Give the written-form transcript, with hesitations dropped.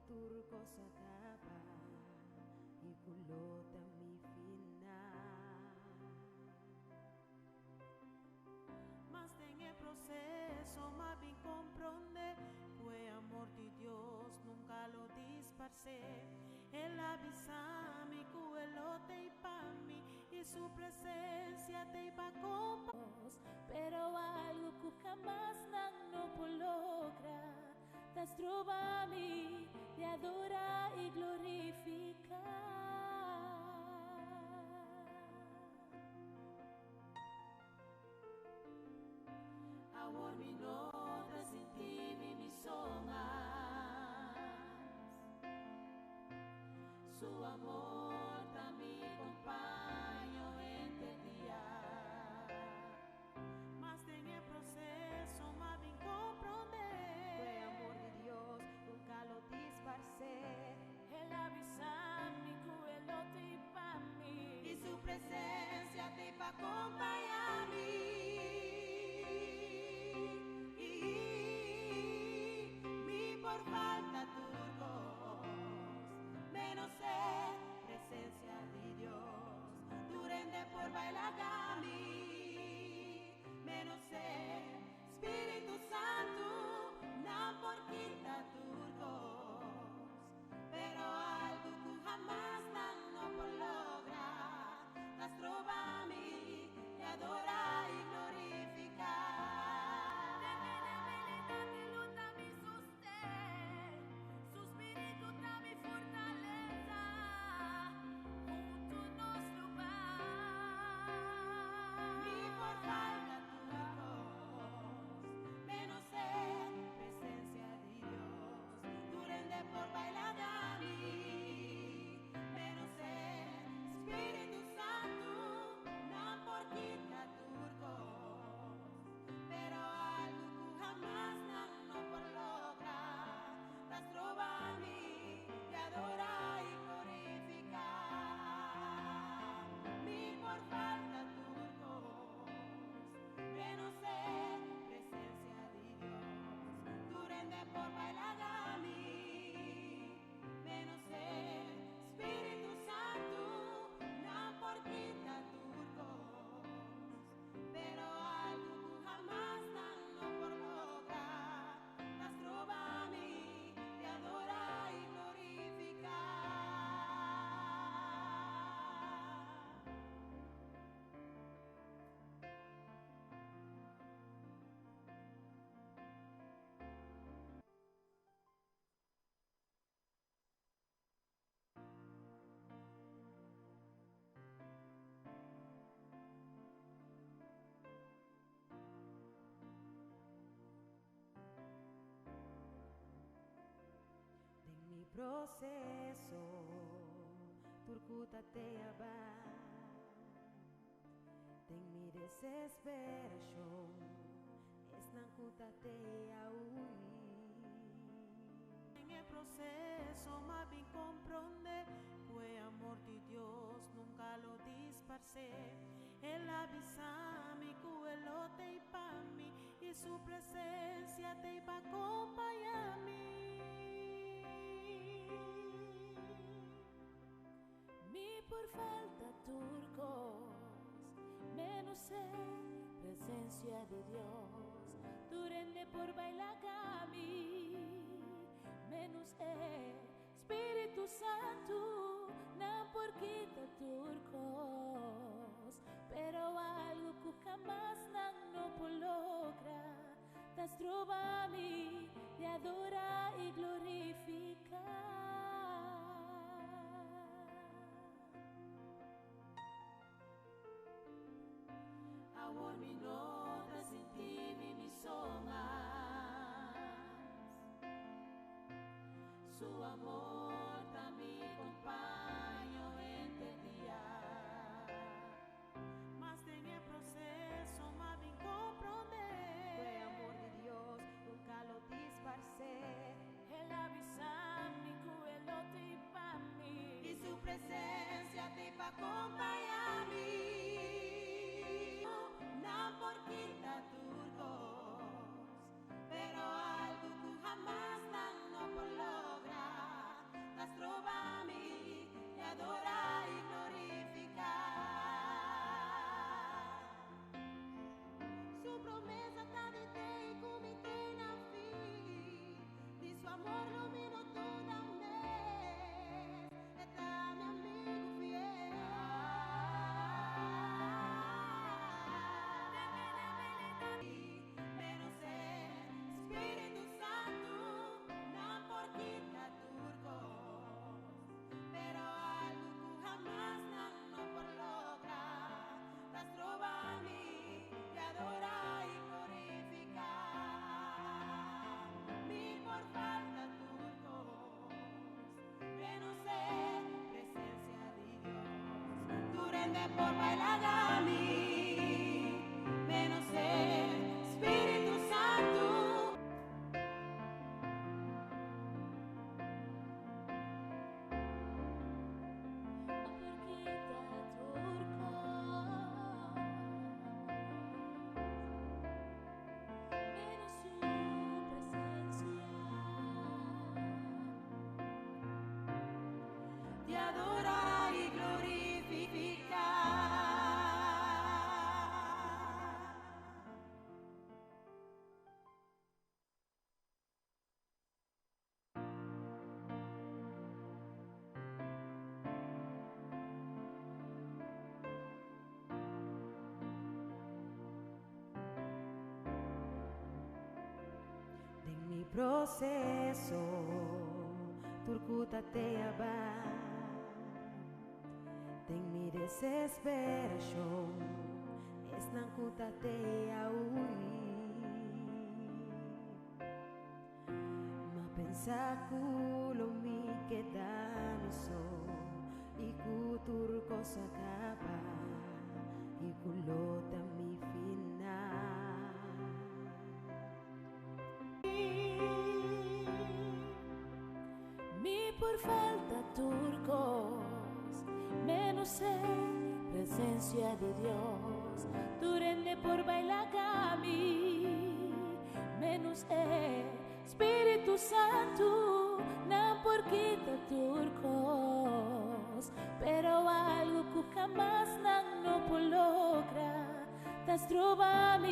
turco sa taba ikulot ang mi final. Mas en el proceso más bien comprende fue amor de Dios nunca lo disparcé. Él avisa mi cuelote y pa' mí y su presencia te iba con vos, pero algo que jamás no puedo lograr. Das trova mi de adorar y glorificar. Amor mi nota sin ti mi son más. Su amor también acompaño este día. Más en el proceso más bien comprender. Fue amor de Dios, nunca lo disparcé. Él avisa mi cuelote y pa' mí. Y su presencia te va a acompañar a mí. Por falta turcos, menos presencia de Dios, durende por bailar a mí, menos Espíritu Santo, no por quinta turcos, pero algo que jamás no por lograr, las trova a mí, y adora y glorificar. En mi proceso, turcuta te abad. En mi desesperación, es nancuta te huir. En el proceso más bien comprende, fue amor de Dios, nunca lo disparcé. Él avisa mi cuelote y pa' mí, y su presencia te iba a acompañar a mí. Por falta turcos, menos presencia de Dios, durende por bailar a mí, menos Espíritu Santo, no por quita turcos, pero algo que jamás no puedo lograr, das trova a mí de adorar y glorificar. Amor mi nota sin ti mi son más. Su amor también acompaño este día. Más en el proceso más bien comprender. Fue amor de Dios, nunca lo disparcé. Él avisa mi cuelote y pa' mí. Y su presencia te va a acompañar a mí. Por quinta turcos, pero algo que jamás no por lograr. rende por bailagami, menos el Espíritu Santo. Te adorar y glorificar. En mi proceso, turcuta te abad. En mi desesperación, es nancuta te aui. Ma pensa culo mi quedame so, y cutur cosa capa, y culota mi final. Mi por falta turcos, menos presencia de Dios, tu rende por bailagami, menos Espíritu Santo, no por quita turcos, pero algo que jamás no logra, tas trova mi